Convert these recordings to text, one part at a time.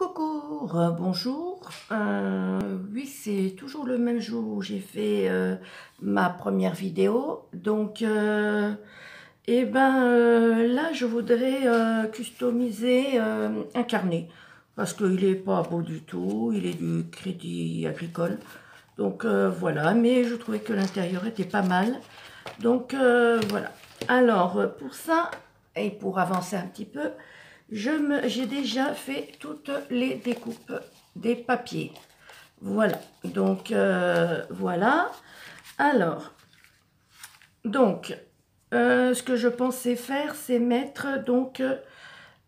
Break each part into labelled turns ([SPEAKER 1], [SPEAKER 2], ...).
[SPEAKER 1] Coucou, bonjour. Oui, c'est toujours le même jour où j'ai fait ma première vidéo. Donc, là, je voudrais customiser un carnet parce qu'il n'est pas beau du tout. Il est du Crédit Agricole. Donc, voilà. Mais je trouvais que l'intérieur était pas mal. Donc, voilà. Alors, pour ça, et pour avancer un petit peu, j'ai déjà fait toutes les découpes des papiers. Voilà, donc voilà. Alors, donc, ce que je pensais faire, c'est mettre donc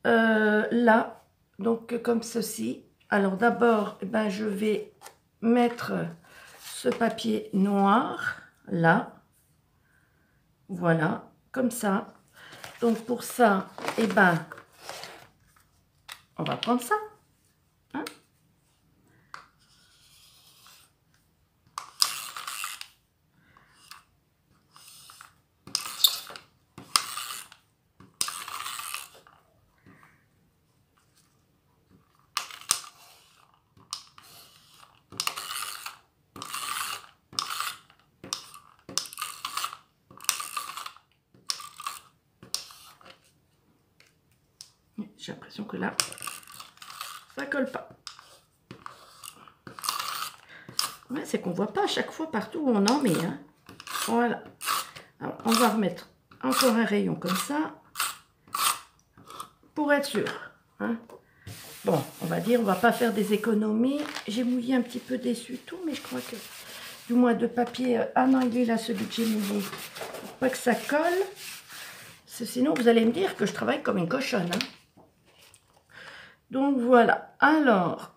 [SPEAKER 1] là, donc comme ceci. Alors d'abord, je vais mettre ce papier noir là. Voilà, comme ça. Donc pour ça, on va prendre ça. Hein? J'ai l'impression que là, ça colle pas. Ouais, c'est qu'on voit pas à chaque fois partout où on en met. Hein. Voilà. Alors, on va remettre encore un rayon comme ça pour être sûr. Hein. Bon, on va dire, on va pas faire des économies. J'ai mouillé un petit peu d'essuie-tout, mais je crois que du moins de papier. Ah non, il est là, celui que j'ai mouillé. Pour pas que ça colle. Sinon, vous allez me dire que je travaille comme une cochonne. Hein. Donc voilà. Alors,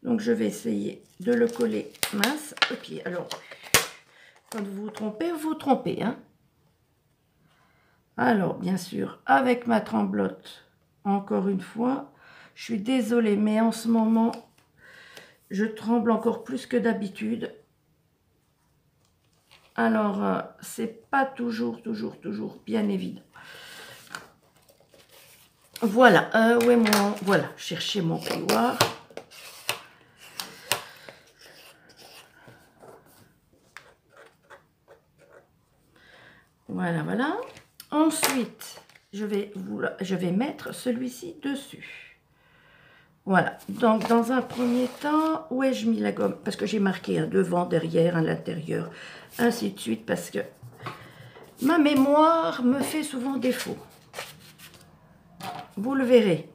[SPEAKER 1] donc je vais essayer de le coller mince. Et puis alors, quand vous vous trompez. Hein. Alors, bien sûr, avec ma tremblote, encore une fois, je suis désolée, mais en ce moment, je tremble encore plus que d'habitude. Alors, c'est pas toujours bien évident. Voilà, où est mon... Voilà, chercher mon plioir. Voilà, voilà. Ensuite, je vais mettre celui-ci dessus. Voilà. Donc, dans un premier temps, où ai-je mis la gomme? Parce que j'ai marqué un devant, derrière, à l'intérieur, ainsi de suite, parce que ma mémoire me fait souvent défaut. Vous le verrez.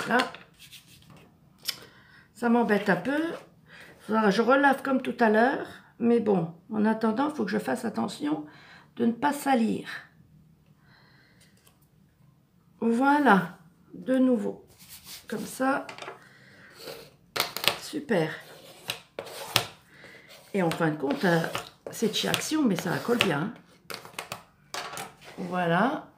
[SPEAKER 1] Voilà. Ça m'embête un peu. Je relave comme tout à l'heure. Mais bon, en attendant, il faut que je fasse attention de ne pas salir. Voilà, de nouveau. Comme ça. Super. Et en fin de compte, c'est de chez Action, mais ça colle bien. Voilà.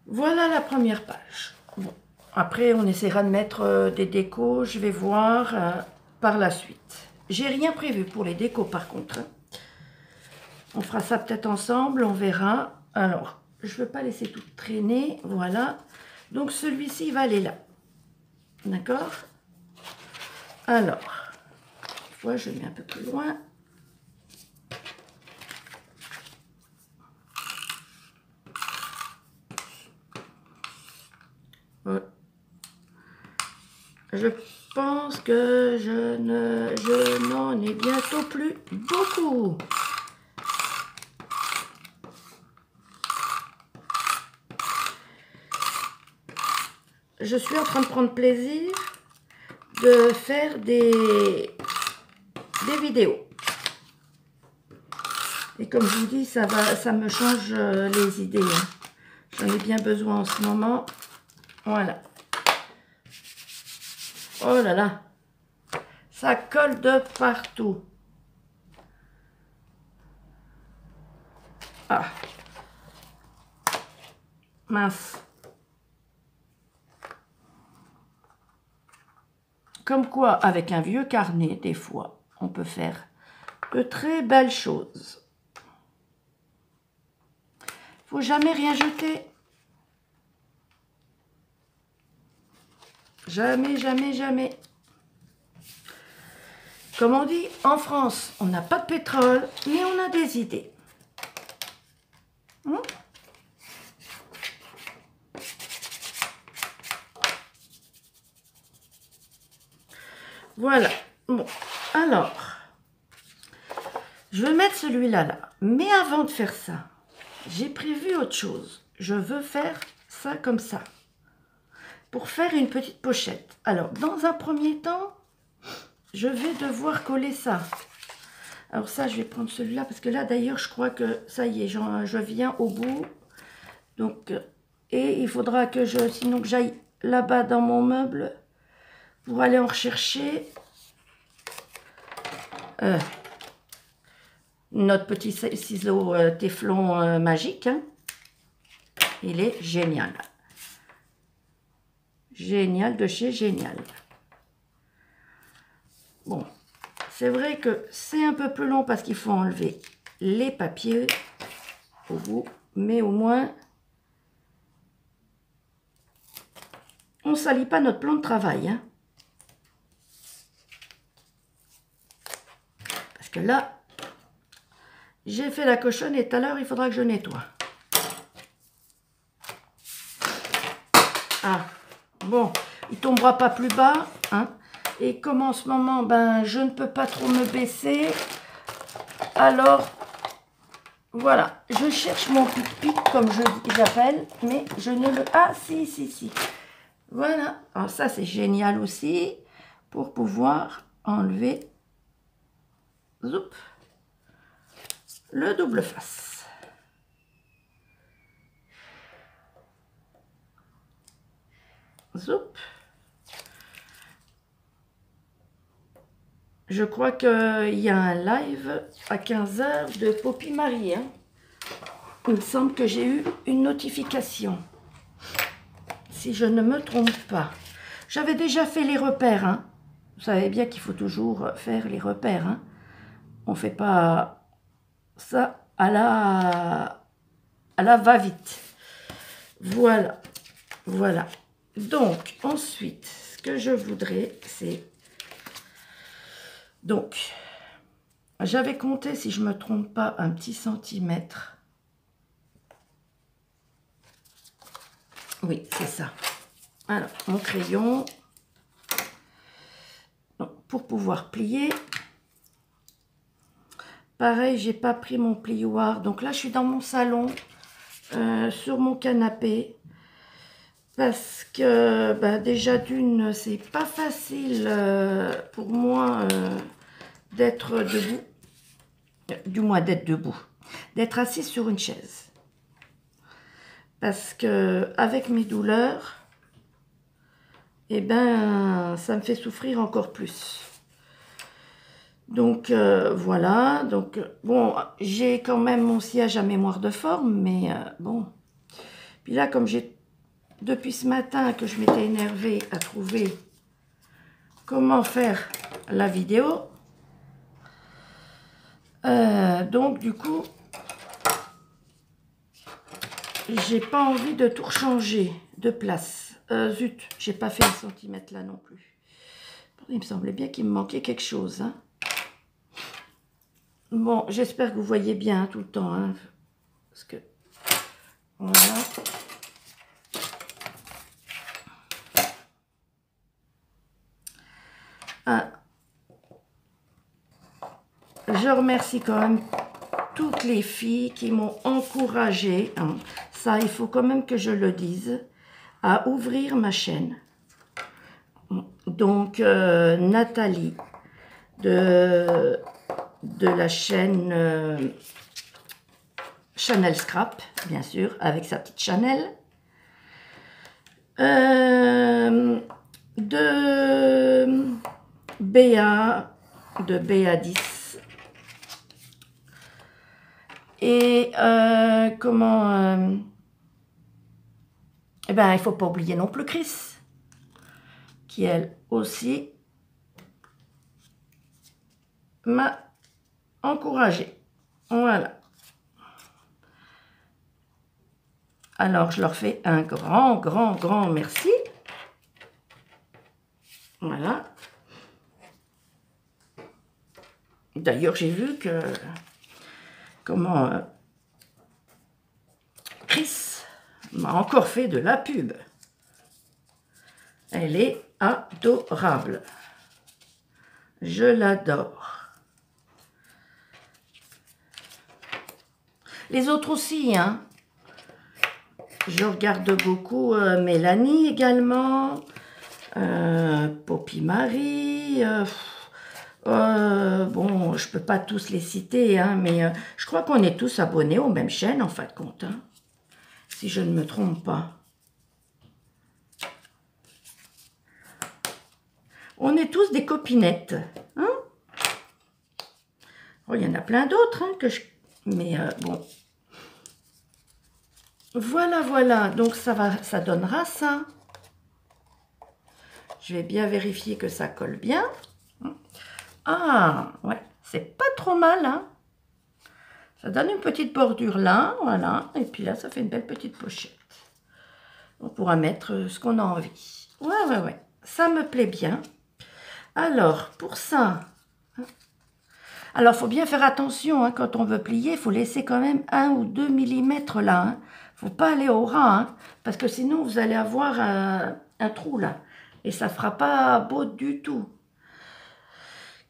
[SPEAKER 1] Voilà la première page. Bon. Après, on essaiera de mettre des décos. Je vais voir par la suite. J'ai rien prévu pour les décos, par contre. On fera ça peut-être ensemble, on verra. Alors, je ne veux pas laisser tout traîner. Voilà. Donc, celui-ci, il va aller là. D'accord? Alors, une fois, je mets un peu plus loin. Je pense que je n'en ai bientôt plus beaucoup. Je suis en train de prendre plaisir de faire des vidéos. Et comme je vous dis, ça me change les idées. Hein. J'en ai bien besoin en ce moment. Voilà. Oh là là. Ça colle de partout. Ah. Mince. Comme quoi, avec un vieux carnet, des fois, on peut faire de très belles choses. Faut jamais rien jeter. Jamais, jamais, jamais. Comme on dit, en France, on n'a pas de pétrole, mais on a des idées. Voilà. Bon, alors, je vais mettre celui-là là. Mais avant de faire ça, j'ai prévu autre chose. Je veux faire ça comme ça. Pour faire une petite pochette. Alors, dans un premier temps, je vais devoir coller ça. Alors ça, je vais prendre celui-là parce que là, d'ailleurs, je crois que ça y est, je viens au bout. Donc, et il faudra que sinon que j'aille là-bas dans mon meuble pour aller en rechercher notre petit ciseau téflon magique. Hein. Il est génial. Génial de chez Génial. Bon, c'est vrai que c'est un peu plus long parce qu'il faut enlever les papiers au bout, mais au moins on ne salit pas notre plan de travail. Hein. Parce que là, j'ai fait la cochonne et tout à l'heure, il faudra que je nettoie. Ah, bon, il ne tombera pas plus bas. Hein. Et comme en ce moment, ben, je ne peux pas trop me baisser, alors, voilà, je cherche mon pic, comme j'appelle, mais je ne le... Ah, si. Voilà, alors ça, c'est génial aussi, pour pouvoir enlever, zoup, le double face. Zoup. Je crois qu'il y a un live à 15 h de Poppy Marie. Hein. Il me semble que j'ai eu une notification. Si je ne me trompe pas. J'avais déjà fait les repères. Hein. Vous savez bien qu'il faut toujours faire les repères. Hein. On ne fait pas ça à la va-vite. Voilà. Voilà. Donc, ensuite, ce que je voudrais, c'est... Donc, j'avais compté, si je ne me trompe pas, un petit centimètre. Oui, c'est ça. Alors, mon crayon. Donc, pour pouvoir plier. Pareil, j'ai pas pris mon plioir. Donc là, je suis dans mon salon, sur mon canapé. Parce que, bah, déjà d'une, c'est pas facile pour moi d'être debout. Du moins, d'être debout. D'être assis sur une chaise. Parce que avec mes douleurs, eh ben, ça me fait souffrir encore plus. Donc, voilà. Donc, bon, j'ai quand même mon siège à mémoire de forme, mais bon. Puis là, comme j'ai, depuis ce matin, que je m'étais énervée à trouver comment faire la vidéo, donc, du coup, j'ai pas envie de tout changer de place. Zut, j'ai pas fait un centimètre là non plus. Il me semblait bien qu'il me manquait quelque chose. Hein. Bon, j'espère que vous voyez bien tout le temps. Hein, parce que, voilà. Ah. Je remercie quand même toutes les filles qui m'ont encouragée. Hein. Ça, il faut quand même que je le dise. À ouvrir ma chaîne. Donc, Nathalie de la chaîne Chanel Scrap, bien sûr, avec sa petite Chanel. De BA de BA10. Et comment... eh ben, il ne faut pas oublier non plus Chris, qui elle aussi m'a encouragée. Voilà. Alors, je leur fais un grand merci. Voilà. D'ailleurs, j'ai vu que... Comment... Chris m'a encore fait de la pub. Elle est adorable. Je l'adore. Les autres aussi, hein. Je regarde beaucoup Mélanie également, Poppy Marie, bon, je peux pas tous les citer, hein, mais je crois qu'on est tous abonnés aux mêmes chaînes en fin de compte, hein, si je ne me trompe pas. On est tous des copinettes, hein. Oh, il y en a plein d'autres, hein, mais bon. Voilà, donc ça donnera ça. Je vais bien vérifier que ça colle bien. Ah, ouais, c'est pas trop mal, hein. Ça donne une petite bordure là, voilà. Et puis là, ça fait une belle petite pochette. On pourra mettre ce qu'on a envie. Ouais, ça me plaît bien. Alors, pour ça... Alors, il faut bien faire attention, hein, quand on veut plier, il faut laisser quand même 1 ou 2 mm là. Hein. Faut pas aller au ras, hein, parce que sinon, vous allez avoir un trou là. Et ça ne fera pas beau du tout.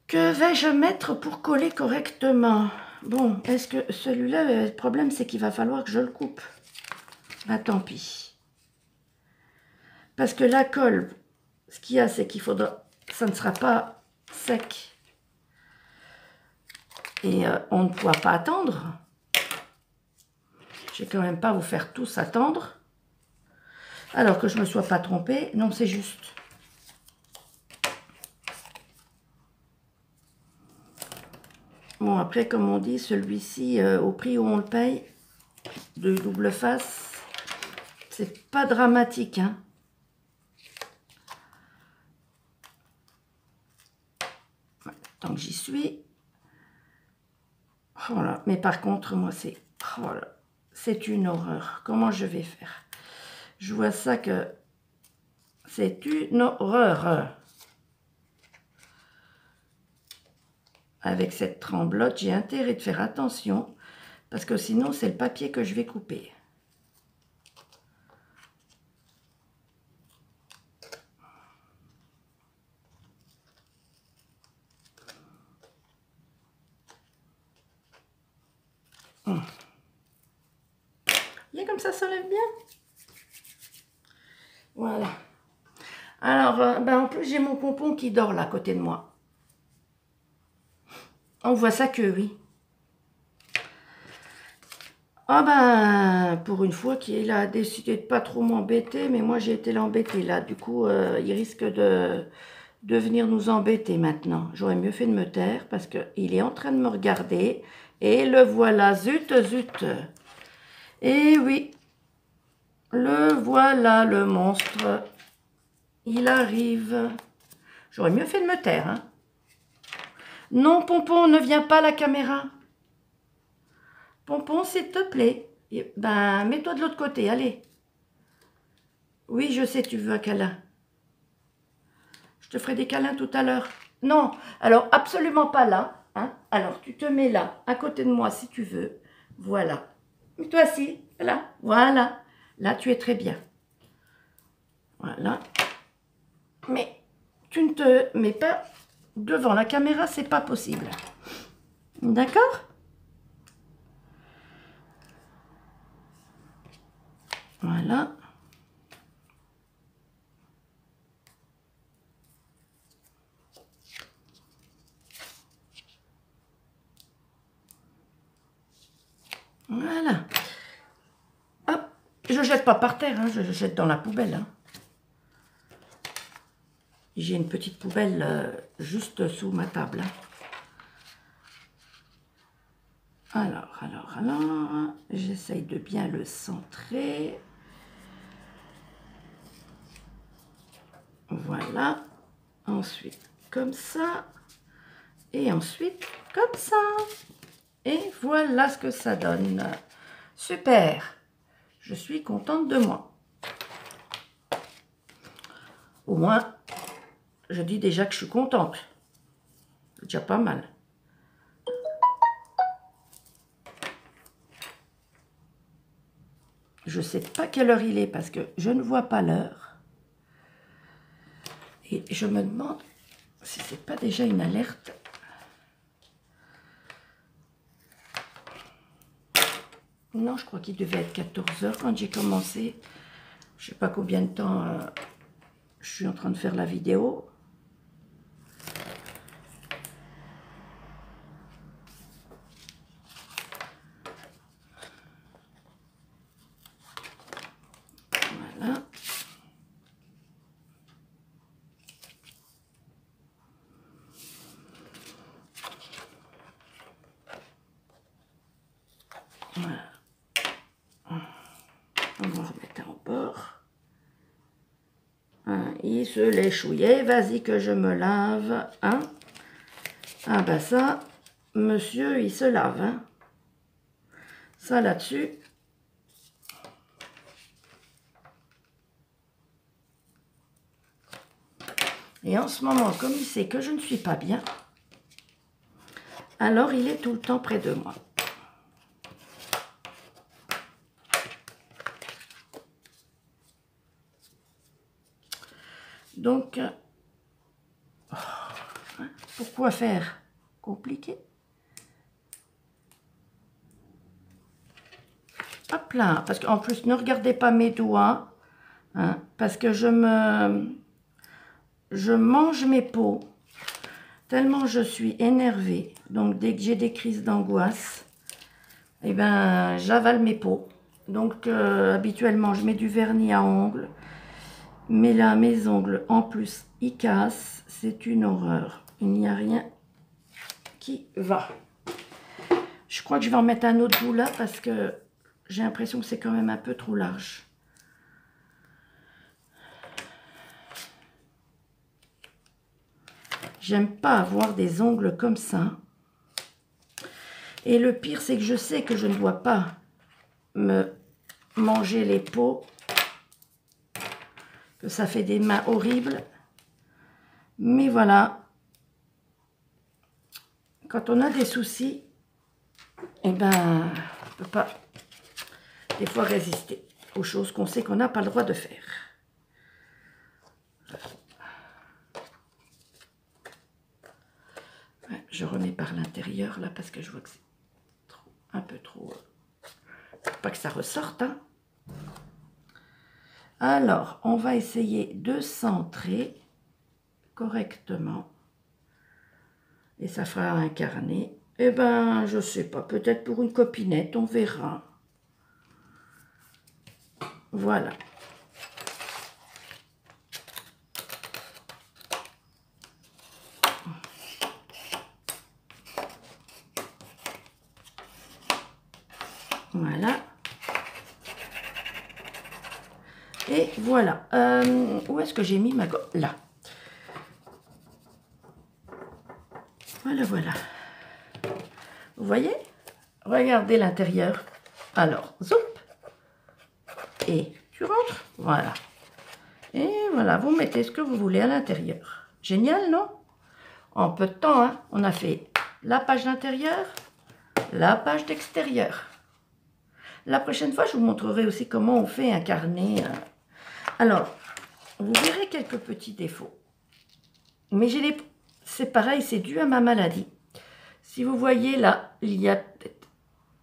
[SPEAKER 1] Que vais-je mettre pour coller correctement? Bon, est-ce que celui-là, le problème, c'est qu'il va falloir que je le coupe. Bah, tant pis. Parce que la colle, ce qu'il y a, c'est qu'il faudra... Ça ne sera pas sec. Et on ne pourra pas attendre. Je vais quand même pas vous faire tous attendre. Alors que je ne me sois pas trompée. Non, c'est juste. Bon, après, comme on dit, celui-ci, au prix où on le paye, de double face, c'est pas dramatique, hein. Tant que j'y suis. Voilà. Mais par contre, moi, c'est... Voilà. C'est une horreur. Comment je vais faire? Je vois ça que c'est une horreur. Avec cette tremblote, j'ai intérêt de faire attention parce que sinon, c'est le papier que je vais couper. Bien comme ça lève bien. Voilà. Alors, en plus, j'ai mon pompon qui dort là, à côté de moi. On voit ça que oui. Ah pour une fois qu'il a décidé de pas trop m'embêter, mais moi j'ai été l'embêter là. Du coup, il risque de venir nous embêter maintenant. J'aurais mieux fait de me taire parce qu'il est en train de me regarder. Et le voilà, zut. Et oui, le voilà, le monstre. Il arrive. J'aurais mieux fait de me taire, hein. Non, Pompon, ne viens pas à la caméra. Pompon, s'il te plaît. Mets-toi de l'autre côté, allez. Oui, je sais, tu veux un câlin. Je te ferai des câlins tout à l'heure. Non, alors absolument pas là. Hein. Alors, tu te mets là, à côté de moi, si tu veux. Voilà. Toi aussi, là, voilà. Là, tu es très bien. Voilà. Mais tu ne te mets pas devant la caméra, c'est pas possible. D'accord? Voilà. Voilà. Hop. Je jette pas par terre, hein, je jette dans la poubelle. Hein. J'ai une petite poubelle juste sous ma table. Alors, j'essaye de bien le centrer. Voilà. Ensuite, comme ça. Et ensuite, comme ça. Et voilà ce que ça donne. Super. Je suis contente de moi. Au moins, je dis déjà que je suis contente. C'est déjà pas mal. Je ne sais pas quelle heure il est parce que je ne vois pas l'heure. Et je me demande si c'est pas déjà une alerte. Non, je crois qu'il devait être 14 h quand j'ai commencé. Je ne sais pas combien de temps je suis en train de faire la vidéo. Voilà. Voilà. On va remettre en bord. Hein, il se l'est chouillé. Vas-y que je me lave. Hein. Ah bah ça, monsieur, il se lave. Hein. Ça là-dessus. Et en ce moment, comme il sait que je ne suis pas bien, alors il est tout le temps près de moi. Donc, pourquoi faire compliqué? Hop là, parce qu'en plus, ne regardez pas mes doigts, hein, parce que je mange mes peaux, tellement je suis énervée. Donc, dès que j'ai des crises d'angoisse, eh ben, j'avale mes peaux. Donc, habituellement, je mets du vernis à ongles. Mais là, mes ongles, en plus, ils cassent. C'est une horreur. Il n'y a rien qui va. Je crois que je vais en mettre un autre bout là parce que j'ai l'impression que c'est quand même un peu trop large. J'aime pas avoir des ongles comme ça. Et le pire, c'est que je sais que je ne dois pas me manger les peaux. Que ça fait des mains horribles. Mais voilà. Quand on a des soucis, eh ben, on ne peut pas des fois résister aux choses qu'on sait qu'on n'a pas le droit de faire. Ouais, je remets par l'intérieur là parce que je vois que c'est un peu trop... Faut pas que ça ressorte. Hein. Alors, on va essayer de centrer correctement. Et ça fera un carnet. Eh ben, je sais pas, peut-être pour une copinette, on verra. Voilà. Voilà. Et voilà. Où est-ce que j'ai mis ma gomme? Là. Voilà, voilà. Vous voyez? Regardez l'intérieur. Alors, zoup. Et tu rentres. Voilà. Et voilà, vous mettez ce que vous voulez à l'intérieur. Génial, non? En peu de temps, hein, on a fait la page d'intérieur, la page d'extérieur. La prochaine fois, je vous montrerai aussi comment on fait un carnet. Alors, vous verrez quelques petits défauts. Mais c'est pareil, c'est dû à ma maladie. Si vous voyez là, il y a peut-être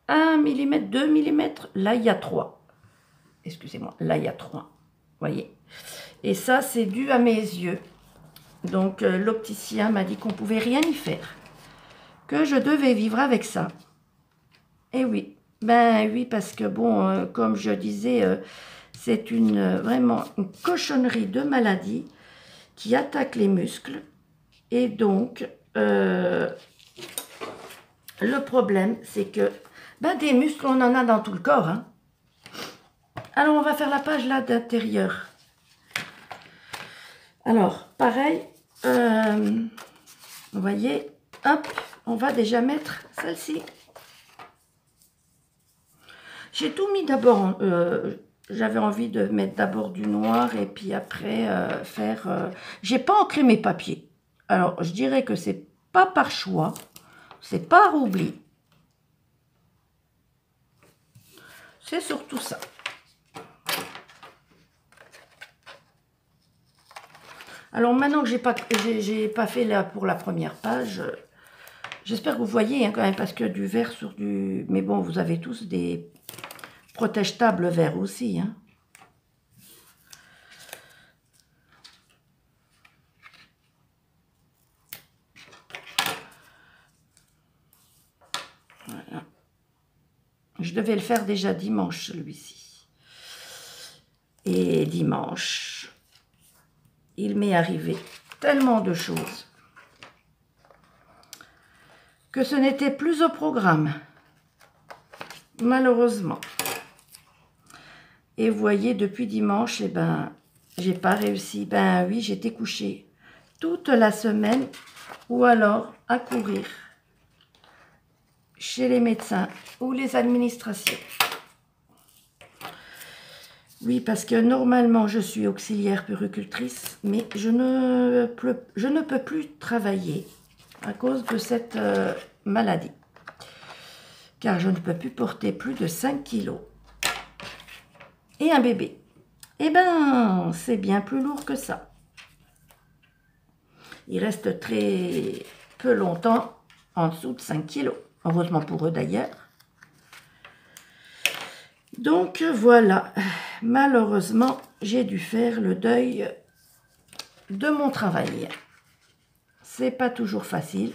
[SPEAKER 1] 1 mm, 2 mm, là il y a 3. Excusez-moi, là il y a 3. Voyez. Et ça, c'est dû à mes yeux. Donc, l'opticien m'a dit qu'on ne pouvait rien y faire. Que je devais vivre avec ça. Et oui. Ben oui, parce que bon, comme je disais, c'est vraiment une cochonnerie de maladie qui attaque les muscles. Et donc, le problème, c'est que ben, des muscles, on en a dans tout le corps. Hein. Alors, on va faire la page là d'intérieur. Alors, pareil, vous voyez, hop, on va déjà mettre celle-ci. J'ai tout mis d'abord, j'avais envie de mettre d'abord du noir et puis après faire... J'ai pas ancré mes papiers. Alors, je dirais que c'est pas par choix, c'est par oubli. C'est surtout ça. Alors maintenant que j'ai pas fait là pour la première page, j'espère que vous voyez hein, quand même, parce que du vert sur du... Mais bon, vous avez tous des protège-tables verts aussi. Hein. Voilà. Je devais le faire déjà dimanche, celui-ci. Et dimanche, il m'est arrivé tellement de choses que ce n'était plus au programme, malheureusement. Et vous voyez, depuis dimanche, eh ben, j'ai pas réussi. Ben oui, j'étais couchée toute la semaine ou alors à courir chez les médecins ou les administrations. Oui, parce que normalement, je suis auxiliaire puéricultrice, mais je ne peux plus travailler à cause de cette maladie. Car je ne peux plus porter plus de 5 kilos. Et un bébé. Eh ben, c'est bien plus lourd que ça. Il reste très peu longtemps en dessous de 5 kilos. Heureusement pour eux d'ailleurs. Donc voilà, malheureusement, j'ai dû faire le deuil de mon travail. C'est pas toujours facile.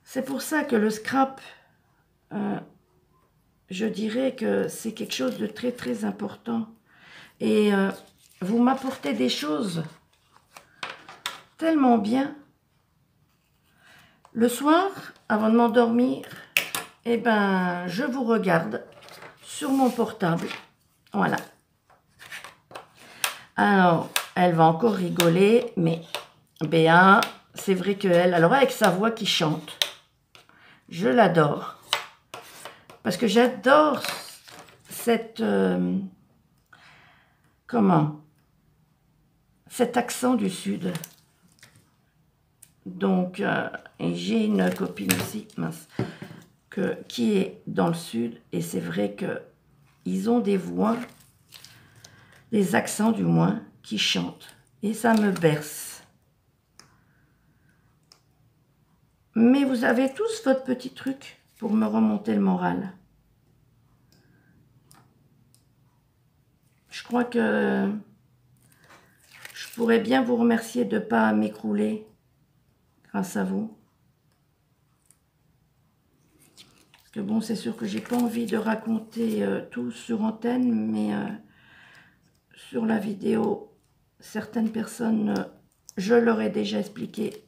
[SPEAKER 1] C'est pour ça que le scrap, je dirais que c'est quelque chose de très très important. Et vous m'apportez des choses tellement bien. Le soir, avant de m'endormir, eh ben, je vous regarde sur mon portable. Voilà. Alors, elle va encore rigoler, mais Béa, c'est vrai qu'elle, alors avec sa voix qui chante, je l'adore. Parce que j'adore cette... comment? Cet accent du Sud. Donc, et j'ai une copine aussi, mince, qui est dans le Sud. Et c'est vrai qu'ils ont des voix, des accents du moins, qui chantent. Et ça me berce. Mais vous avez tous votre petit truc pour me remonter le moral. Je crois que je pourrais bien vous remercier de ne pas m'écrouler grâce à vous. Parce que bon, c'est sûr que j'ai pas envie de raconter tout sur antenne, mais sur la vidéo, certaines personnes, je leur ai déjà expliqué.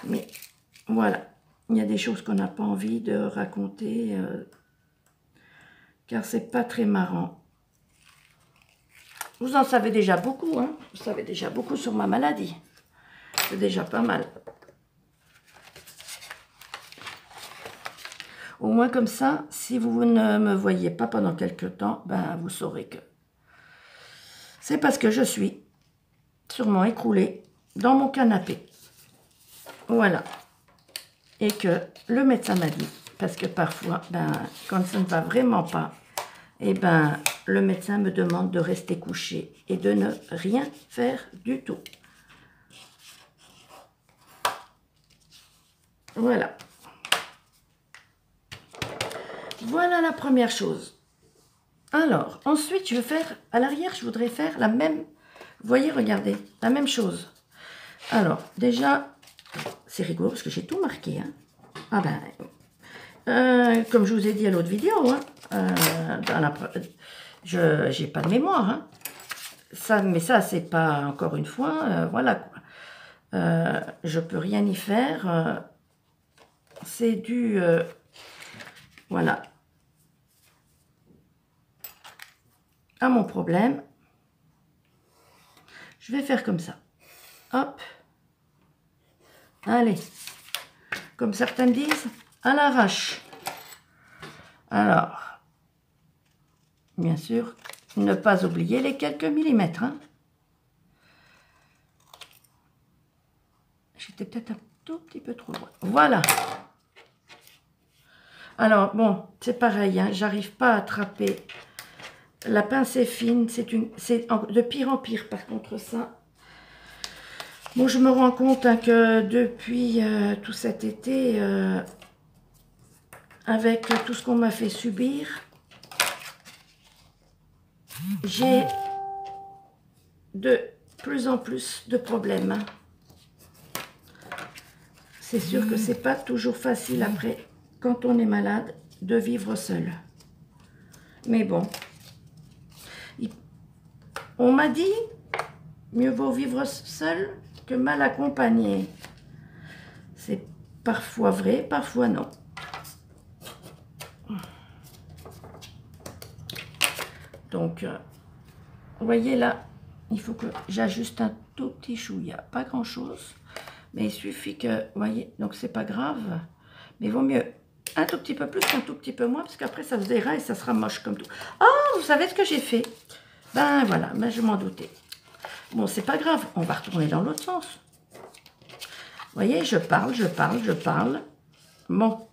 [SPEAKER 1] Mais voilà, il y a des choses qu'on n'a pas envie de raconter, car c'est pas très marrant. Vous en savez déjà beaucoup, hein? Vous savez déjà beaucoup sur ma maladie. C'est déjà pas mal. Au moins comme ça, si vous ne me voyez pas pendant quelques temps, ben vous saurez que c'est parce que je suis sûrement écroulée dans mon canapé. Voilà. Et que le médecin m'a dit, parce que parfois, ben, quand ça ne va vraiment pas, eh ben, le médecin me demande de rester couché et de ne rien faire du tout. Voilà. Voilà la première chose. Alors, ensuite, je vais faire, à l'arrière, je voudrais faire la même, vous voyez, regardez, la même chose. Alors, déjà, c'est rigolo parce que j'ai tout marqué. Hein. Ah ben, comme je vous ai dit à l'autre vidéo, hein, j'ai pas de mémoire. Hein. ça, mais ça, c'est pas, encore une fois, voilà quoi. Je peux rien y faire. C'est dû, voilà, à mon problème. Je vais faire comme ça. Hop. Allez. Comme certains disent, à l'arrache. Alors, bien sûr, ne pas oublier les quelques millimètres. Hein. J'étais peut-être un tout petit peu trop loin. Voilà. Alors, bon, c'est pareil, hein, j'arrive pas à attraper. La pince est fine, c'est de pire en pire, par contre, ça. Bon, je me rends compte hein, que depuis tout cet été, avec tout ce qu'on m'a fait subir, j'ai de plus en plus de problèmes. C'est sûr que c'est pas toujours facile après, quand on est malade, de vivre seul. Mais bon, on m'a dit, mieux vaut vivre seul que mal accompagné. C'est parfois vrai, parfois non. Donc, vous voyez là, il faut que j'ajuste un tout petit chouïa, pas grand chose, mais il suffit que, vous voyez, donc c'est pas grave, mais il vaut mieux un tout petit peu plus qu'un tout petit peu moins, parce qu'après ça se verra et ça sera moche comme tout. Oh, vous savez ce que j'ai fait? Ben voilà, ben je m'en doutais. Bon, c'est pas grave, on va retourner dans l'autre sens. Vous voyez, je parle, je parle, je parle. Bon.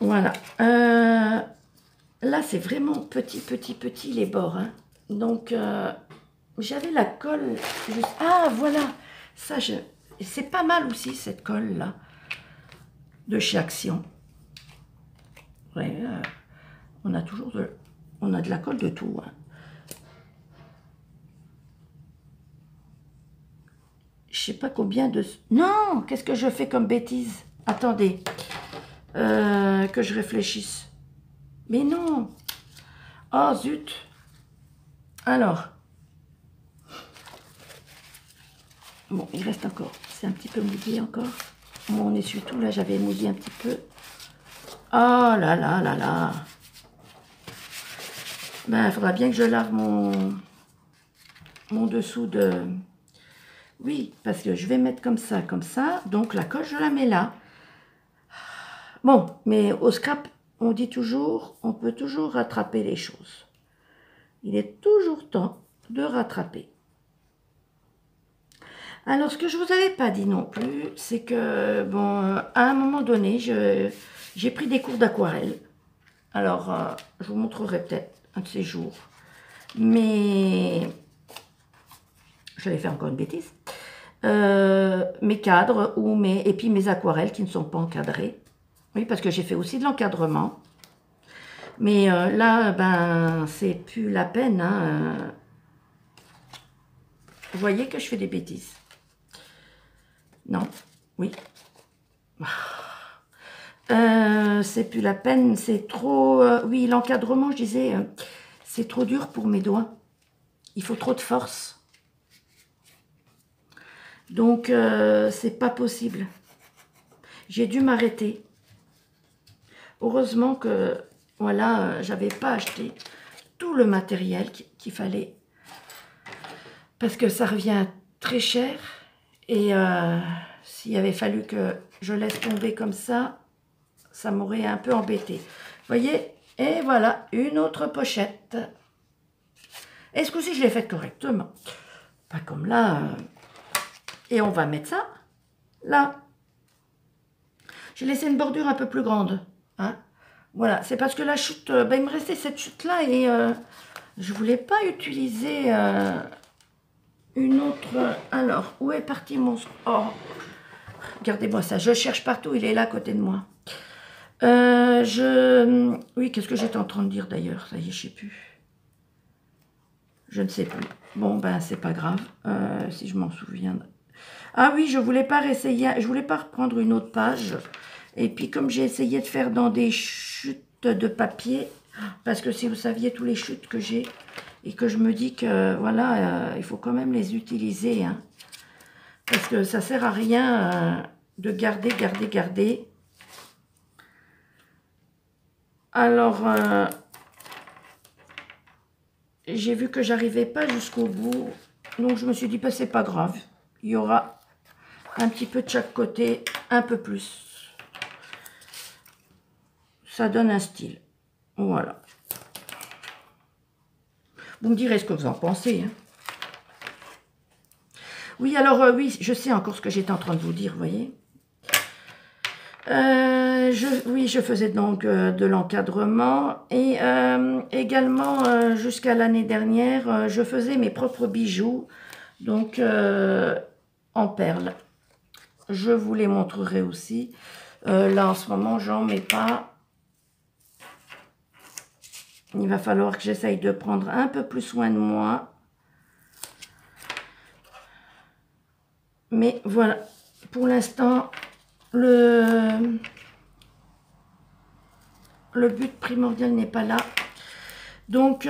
[SPEAKER 1] Voilà. Là, c'est vraiment petit les bords. Hein. Donc, j'avais la colle juste... Ah, voilà. Ça, c'est pas mal aussi, cette colle-là. De chez Action. Ouais, on a toujours on a de la colle de tout. Hein. Je sais pas combien de... Non, qu'est-ce que je fais comme bêtise? Attendez. Que je réfléchisse. Mais non. Oh, zut. Alors. Bon, il reste encore. C'est un petit peu mouillé encore. Mon essuie-tout, là, j'avais mouillé un petit peu. Oh là là là là. Ben, il faudra bien que je lave mon dessous de... Oui, parce que je vais mettre comme ça, comme ça. Donc, la colle, je la mets là. Bon, mais au scrap, on dit toujours, on peut toujours rattraper les choses. Il est toujours temps de rattraper. Alors, ce que je ne vous avais pas dit non plus, c'est que, bon, à un moment donné, j'ai pris des cours d'aquarelle. Alors, je vous montrerai peut-être un de ces jours. Mais, j'allais faire encore une bêtise. Mes cadres et puis mes aquarelles qui ne sont pas encadrées. Oui, parce que j'ai fait aussi de l'encadrement. Mais là, ben, c'est plus la peine. Hein. Vous voyez que je fais des bêtises. Non, oui. C'est plus la peine, c'est trop... oui, l'encadrement, je disais, c'est trop dur pour mes doigts. Il faut trop de force. Donc, c'est pas possible. J'ai dû m'arrêter. Heureusement que, voilà, j'avais pas acheté tout le matériel qu'il fallait. Parce que ça revient très cher. Et s'il avait fallu que je laisse tomber comme ça, ça m'aurait un peu embêté. Vous voyez? Et voilà, une autre pochette. Et ce coup-ci, je l'ai faite correctement. Pas comme là. Et on va mettre ça là. J'ai laissé une bordure un peu plus grande. Hein? Voilà, c'est parce que la chute, ben, il me restait cette chute-là et je voulais pas utiliser une autre... Alors, où est parti mon... Oh, regardez-moi ça, je cherche partout, il est là à côté de moi. Oui, qu'est-ce que j'étais en train de dire d'ailleurs? Ça y est, je sais plus. Je ne sais plus. Bon, ben, c'est pas grave, si je m'en souviens. Ah oui, je voulais pas réessayer, je voulais pas reprendre une autre page. Et puis, comme j'ai essayé de faire dans des chutes de papier, Parce que si vous saviez tous les chutes que j'ai et que je me dis que voilà, il faut quand même les utiliser. Hein, parce que ça sert à rien de garder. Alors, j'ai vu que j'arrivais pas jusqu'au bout. Donc, je me suis dit, bah, c'est pas grave. Il y aura un petit peu de chaque côté, un peu plus. Ça donne un style. Voilà. Vous me direz ce que vous en pensez. Hein. Oui, alors, oui, je sais encore ce que j'étais en train de vous dire, vous voyez. Oui, je faisais donc de l'encadrement et également jusqu'à l'année dernière, je faisais mes propres bijoux, donc en perles. Je vous les montrerai aussi. Là, en ce moment, j'en mets pas. Il va falloir que j'essaye de prendre un peu plus soin de moi. Mais voilà, pour l'instant, le but primordial n'est pas là. Donc,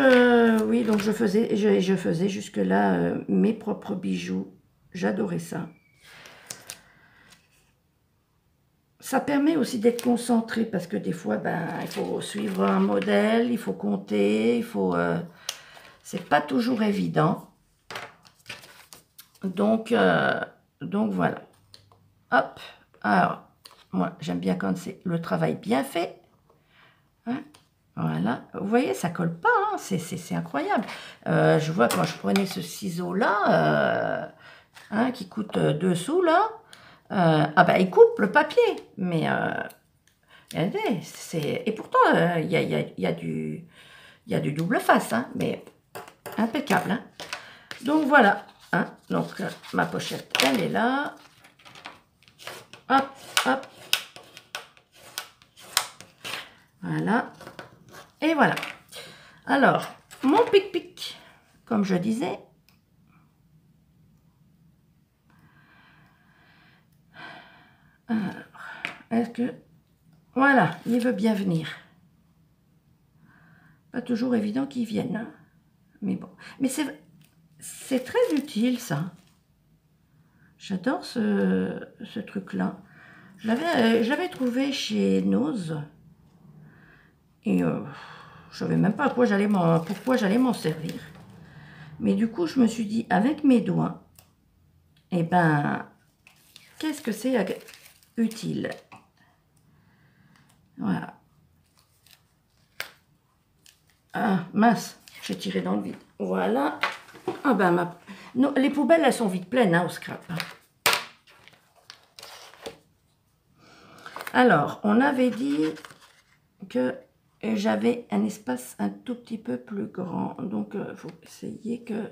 [SPEAKER 1] oui, donc je faisais jusque-là mes propres bijoux. J'adorais ça. Ça permet aussi d'être concentré parce que des fois, ben, il faut suivre un modèle, il faut compter, il faut... c'est pas toujours évident. Donc voilà. Hop. Alors, moi, j'aime bien quand c'est le travail bien fait. Hein? Voilà. Vous voyez, ça colle pas. Hein? C'est incroyable. Je vois quand je prenais ce ciseau-là, hein, qui coûte 2 sous, là. Ah ben, il coupe le papier. Mais, regardez, et pourtant, il y a du double face. Hein? Mais impeccable. Hein? Donc, voilà. Hein? Donc, ma pochette, elle est là. Hop, hop. Voilà. Et voilà. Alors, mon pic-pic, comme je disais. Alors, est-ce que... Voilà, il veut bien venir. Pas toujours évident qu'il vienne. Hein. Mais bon. Mais c'est très utile, ça. J'adore ce truc-là. Je l'avais trouvé chez Nose. Et je savais même pas pourquoi j'allais m'en servir. Mais du coup, je me suis dit, avec mes doigts, eh ben, qu'est-ce que c'est utile? Voilà. Ah, mince, j'ai tiré dans le vide. Voilà. Ah ben, non, les poubelles, elles sont vite pleines, hein, au scrap. Alors, on avait dit que j'avais un espace un tout petit peu plus grand. Donc, il faut essayer que...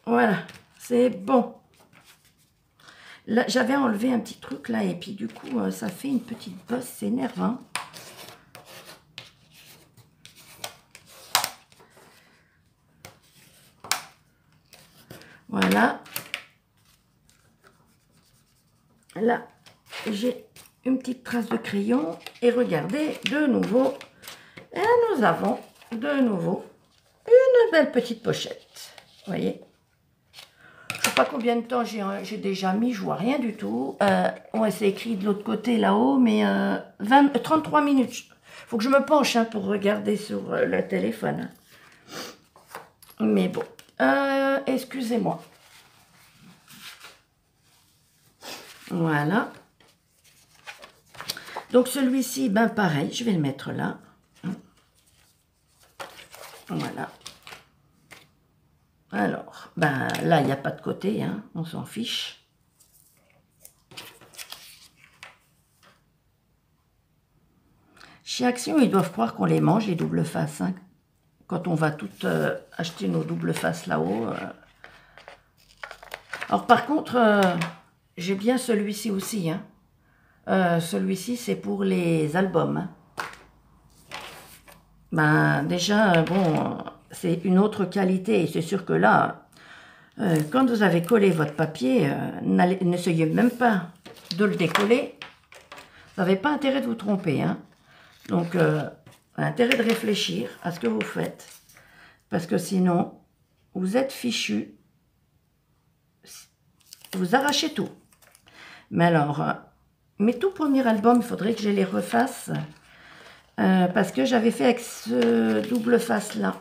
[SPEAKER 1] Voilà, c'est bon. Là, j'avais enlevé un petit truc là, et puis du coup, ça fait une petite bosse, c'est énervant. Voilà. Là, j'ai une petite trace de crayon. Et regardez, de nouveau, et nous avons de nouveau une belle petite pochette. Vous voyez? Je ne sais pas combien de temps j'ai déjà mis, je vois rien du tout. Ouais, c'est écrit de l'autre côté là-haut, mais 33 minutes. Il faut que je me penche hein, pour regarder sur le téléphone. Mais bon, excusez-moi. Voilà. Donc celui-ci, ben pareil, je vais le mettre là. Voilà. Alors, ben là, il n'y a pas de côté, hein, on s'en fiche. Chez Action, ils doivent croire qu'on les mange, les doubles faces. Hein, quand on va toutes acheter nos doubles faces là-haut. Alors par contre, j'ai bien celui-ci aussi. Hein. Celui-ci, c'est pour les albums. Hein. Ben déjà, bon, c'est une autre qualité. Et c'est sûr que là, quand vous avez collé votre papier, n'essayez même pas de le décoller. Vous n'avez pas intérêt de vous tromper, hein. Donc, intérêt de réfléchir à ce que vous faites. Parce que sinon, vous êtes fichu. Vous arrachez tout. Mais alors, mes tout premiers albums, il faudrait que je les refasse. Parce que j'avais fait avec ce double face là.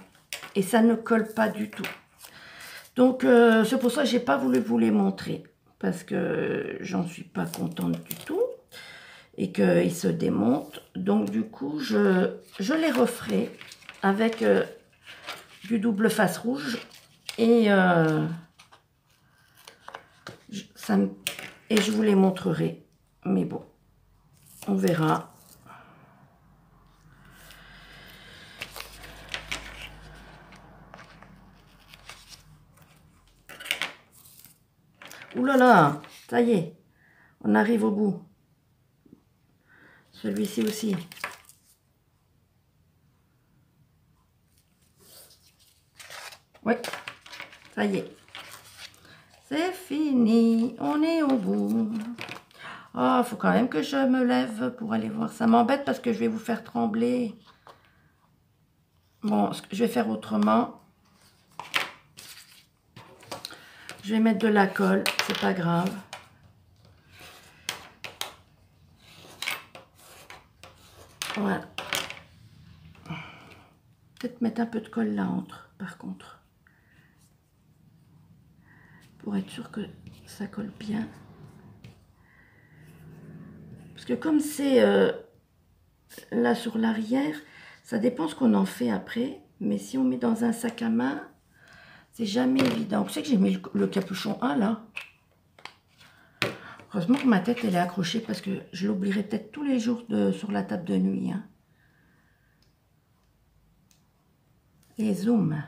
[SPEAKER 1] Et ça ne colle pas du tout. Donc, c'est pour ça que je n'ai pas voulu vous les montrer. Parce que j'en suis pas contente du tout. Et qu'ils se démontent. Donc, du coup, je les referai avec du double face rouge. Et, je vous les montrerai. Mais bon, on verra. Ouh là là, ça y est, on arrive au bout. Celui-ci aussi. Oui, ça y est. C'est fini, on est au bout. Oh, faut quand même que je me lève pour aller voir. Ça m'embête parce que je vais vous faire trembler. Bon, je vais faire autrement. Je vais mettre de la colle, c'est pas grave. Voilà. Peut-être mettre un peu de colle là entre, par contre. Pour être sûr que ça colle bien. Parce que comme c'est là sur l'arrière, ça dépend ce qu'on en fait après. Mais si on met dans un sac à main, c'est jamais évident. Vous savez que j'ai mis le capuchon 1 là. Heureusement que ma tête elle est accrochée parce que je l'oublierai peut-être tous les jours sur la table de nuit. Hein. Et zoom.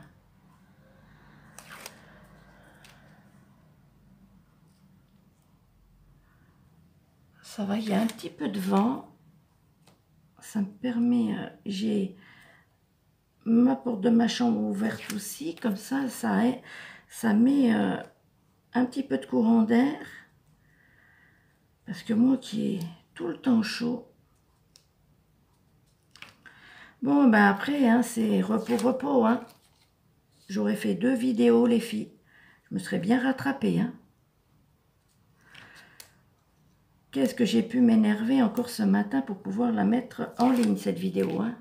[SPEAKER 1] Ça va, il y a un petit peu de vent. Ça me permet, j'ai ma porte de ma chambre ouverte aussi. Comme ça met un petit peu de courant d'air. Parce que moi qui ai tout le temps chaud. Bon, ben après, hein, c'est repos. Hein. J'aurais fait 2 vidéos, les filles. Je me serais bien rattrapée. Hein. Qu'est-ce que j'ai pu m'énerver encore ce matin pour pouvoir la mettre en ligne, cette vidéo. Hein.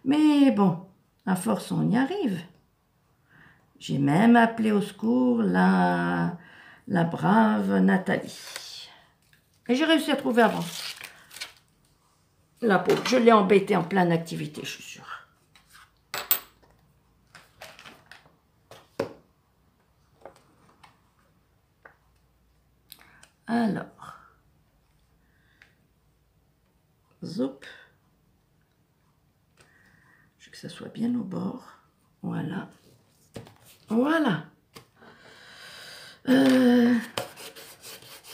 [SPEAKER 1] Mais bon, à force, on y arrive. J'ai même appelé au secours la brave Nathalie. Et j'ai réussi à trouver avant. La pauvre, je l'ai embêtée en pleine activité, je suis sûre. Alors, zoup. Je veux que ça soit bien au bord. Voilà. Voilà. Vous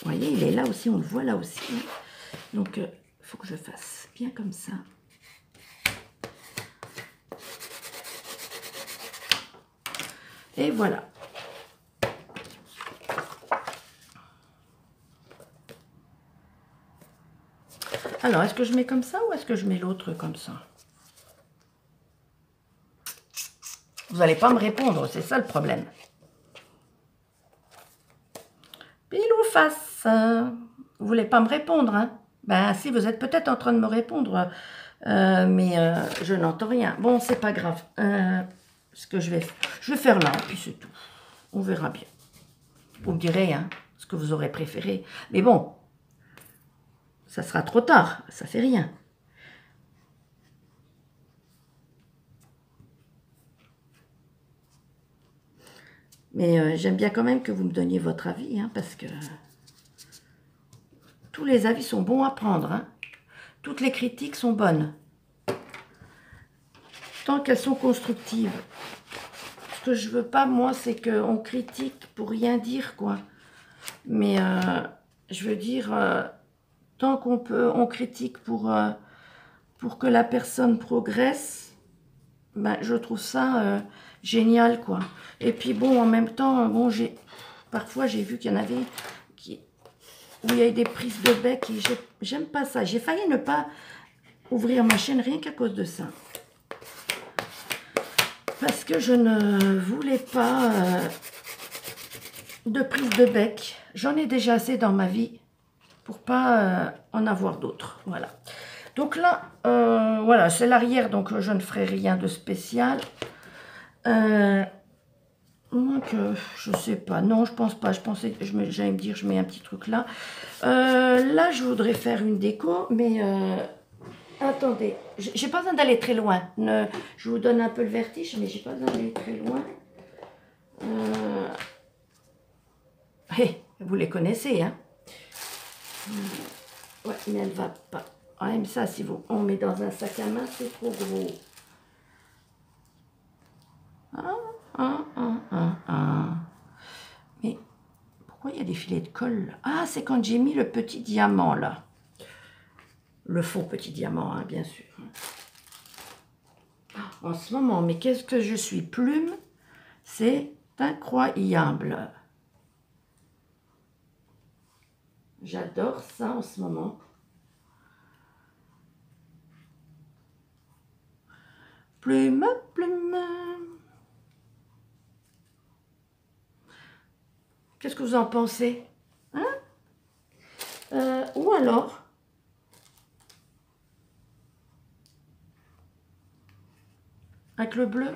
[SPEAKER 1] voyez, il est là aussi, on le voit là aussi. Hein. Donc, il faut que je fasse bien comme ça. Et voilà. Alors, est-ce que je mets comme ça ou est-ce que je mets l'autre comme ça? Vous n'allez pas me répondre, c'est ça le problème. Pile ou face? Vous voulez pas me répondre, hein? Ben si, vous êtes peut-être en train de me répondre, mais je n'entends rien. Bon, c'est pas grave. Ce que je vais faire là, puis c'est tout. On verra bien. Vous me direz, hein, ce que vous aurez préféré. Mais bon, ça sera trop tard, ça fait rien. Mais j'aime bien quand même que vous me donniez votre avis, hein, parce que tous les avis sont bons à prendre. Hein. Toutes les critiques sont bonnes. Tant qu'elles sont constructives. Ce que je veux pas, moi, c'est qu'on critique pour rien dire, quoi. Mais je veux dire, tant qu'on peut, on critique pour que la personne progresse, ben, je trouve ça génial, quoi. Et puis bon, en même temps, bon, parfois j'ai vu qu'il y en avait où il y a des prises de bec et j'aime pas ça. J'ai failli ne pas ouvrir ma chaîne rien qu'à cause de ça. Parce que je ne voulais pas de prise de bec. J'en ai déjà assez dans ma vie pour pas en avoir d'autres. Voilà. Donc là, voilà, c'est l'arrière, donc je ne ferai rien de spécial. Donc, je sais pas. Non, je pense pas. Je pensais que j'allais me dire, je mets un petit truc là. Là, je voudrais faire une déco, mais attendez. J'ai pas besoin d'aller très loin. Je vous donne un peu le vertige, mais j'ai pas besoin d'aller très loin. Hey, vous les connaissez, hein? Ouais, mais elle va pas. Ah, même ça, si on met dans un sac à main, c'est trop gros. Mais pourquoi il y a des filets de colle? Ah, c'est quand j'ai mis le petit diamant, là. Le faux petit diamant, hein, bien sûr. En ce moment, mais qu'est-ce que je suis plume? C'est incroyable. J'adore ça en ce moment. Plume, plume. Qu'est-ce que vous en pensez? Hein? Ou alors, avec le bleu.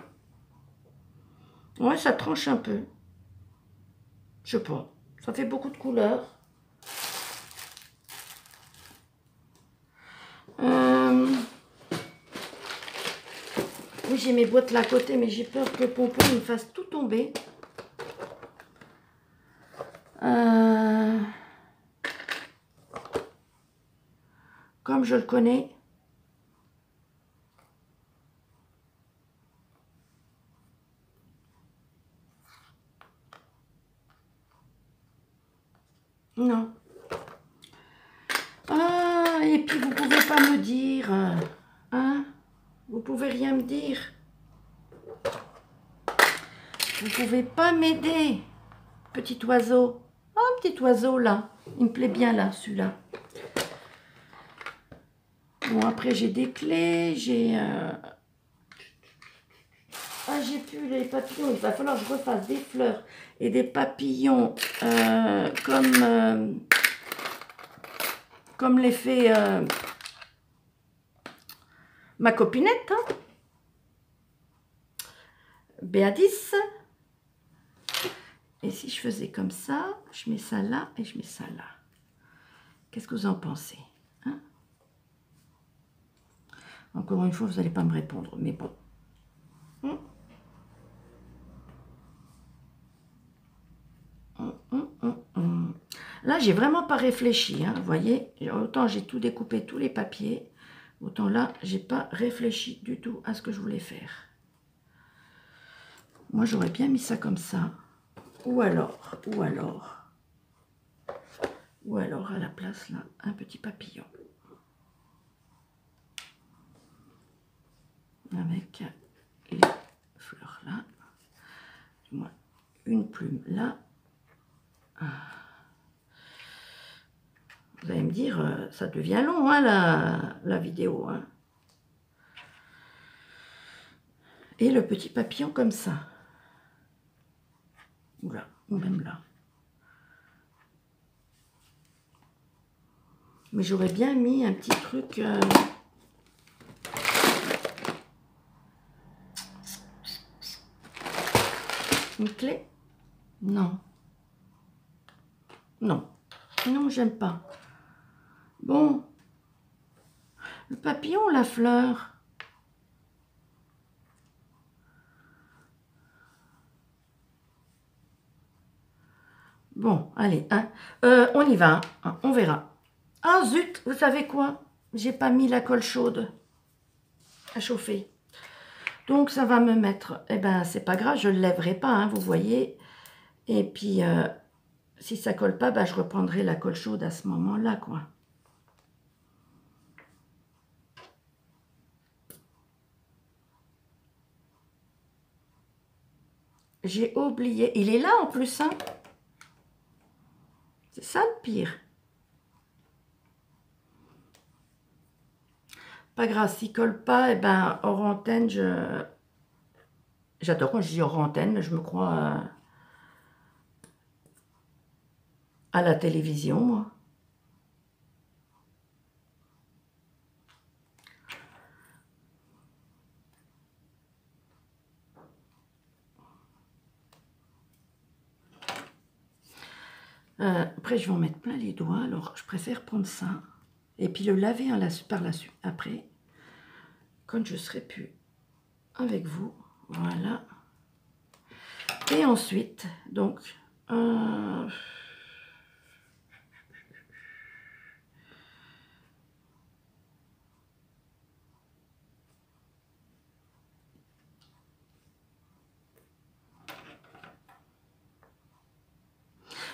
[SPEAKER 1] Ouais, ça tranche un peu. Je sais pas. Ça fait beaucoup de couleurs. Oui, j'ai mes boîtes là à côté, mais j'ai peur que Pompon me fasse tout tomber. Comme je le connais. Non. Ah, et puis vous pouvez pas me dire, hein? Vous pouvez rien me dire. Vous pouvez pas m'aider, petit oiseau. Ah, un petit oiseau là. Il me plaît bien là, celui-là. Bon, après j'ai des clés, j'ai... Ah, j'ai plus les papillons. Il va falloir que je refasse des fleurs et des papillons comme les fait ma copinette, hein, Béatrice. Et si je faisais comme ça, je mets ça là et je mets ça là. Qu'est-ce que vous en pensez, hein? Encore une fois, vous n'allez pas me répondre, mais bon. Là, j'ai vraiment pas réfléchi, hein, vous voyez. Autant j'ai tout découpé, tous les papiers, autant là, j'ai pas réfléchi du tout à ce que je voulais faire. Moi, j'aurais bien mis ça comme ça. Ou alors, à la place, là, un petit papillon. Avec les fleurs là. Du moins, une plume là. Vous allez me dire, ça devient long, hein, la vidéo. Hein. Et le petit papillon comme ça. Oula, ou même là. Mais j'aurais bien mis un petit truc... Une clé? Non. Non. Non, j'aime pas. Bon. Le papillon, la fleur. Bon, allez, hein. On y va, hein, on verra. Ah zut, vous savez quoi? J'ai pas mis la colle chaude à chauffer. Donc ça va me mettre, eh ben c'est pas grave, je ne le lèverai pas, hein, vous voyez. Et puis, si ça colle pas, ben, je reprendrai la colle chaude à ce moment-là, quoi. J'ai oublié, il est là en plus, hein. C'est ça le pire. pas grave, s'il colle pas, et ben hors antenne, j'adore quand je dis hors antenne, mais je me crois à la télévision, moi. Après, je vais en mettre plein les doigts, alors je préfère prendre ça, et puis le laver par la suite, après, quand je serai plus avec vous, voilà. Et ensuite, donc, ah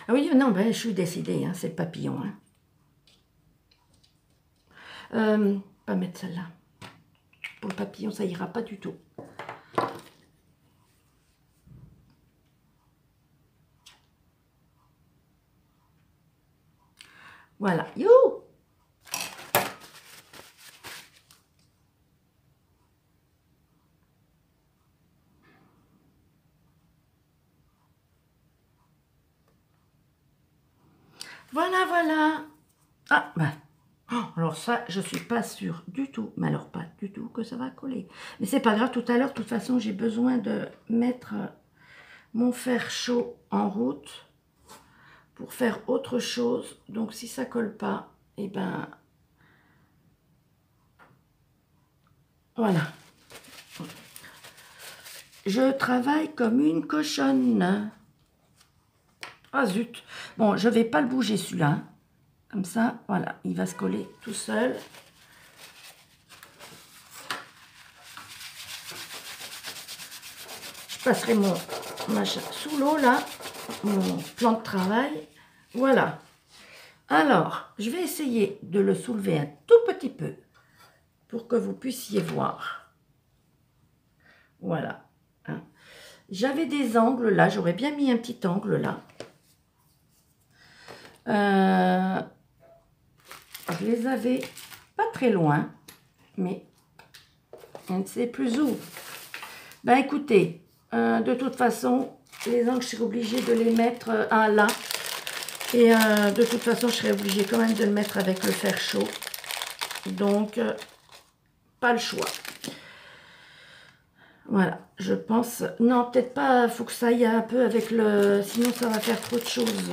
[SPEAKER 1] oui, non, ben, je suis décidée, hein, c'est le papillon. Hein. Pas mettre celle-là. Pour le papillon, ça ira pas du tout. Voilà. You. Voilà, voilà. Ah, ben. Oh, alors ça, je suis pas sûre du tout, mais alors pas du tout que ça va coller. Mais c'est pas grave, tout à l'heure, de toute façon, j'ai besoin de mettre mon fer chaud en route pour faire autre chose. Donc si ça colle pas, et ben voilà. Je travaille comme une cochonne. Ah zut. Bon, je vais pas le bouger celui-là. Comme ça, voilà, il va se coller tout seul. Je passerai mon machin sous l'eau là, mon plan de travail. Voilà. Alors, je vais essayer de le soulever un tout petit peu pour que vous puissiez voir. Voilà. Hein. J'avais des angles là, j'aurais bien mis un petit angle là. Je les avais pas très loin, mais je ne sais plus où. Ben écoutez, de toute façon, les angles, je serai obligée de les mettre un là. Et de toute façon, je serai obligée quand même de le mettre avec le fer chaud. Donc, pas le choix. Voilà, je pense... Non, peut-être pas, il faut que ça aille un peu avec le... Sinon, ça va faire trop de choses.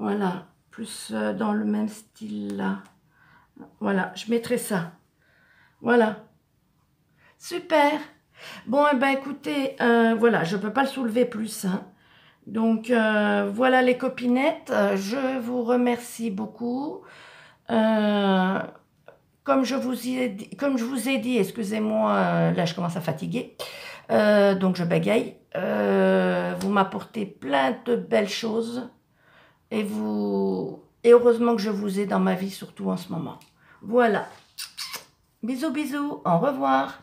[SPEAKER 1] Voilà, plus dans le même style là. Voilà, je mettrai ça. Voilà. Super. Bon, eh ben, écoutez, voilà, je ne peux pas le soulever plus. Hein. Donc, voilà les copinettes. Je vous remercie beaucoup. Comme je vous ai dit, excusez-moi, là, je commence à fatiguer. Donc, je bégaye. Vous m'apportez plein de belles choses. Et heureusement que je vous ai dans ma vie, surtout en ce moment. Voilà. Bisous, bisous. Au revoir.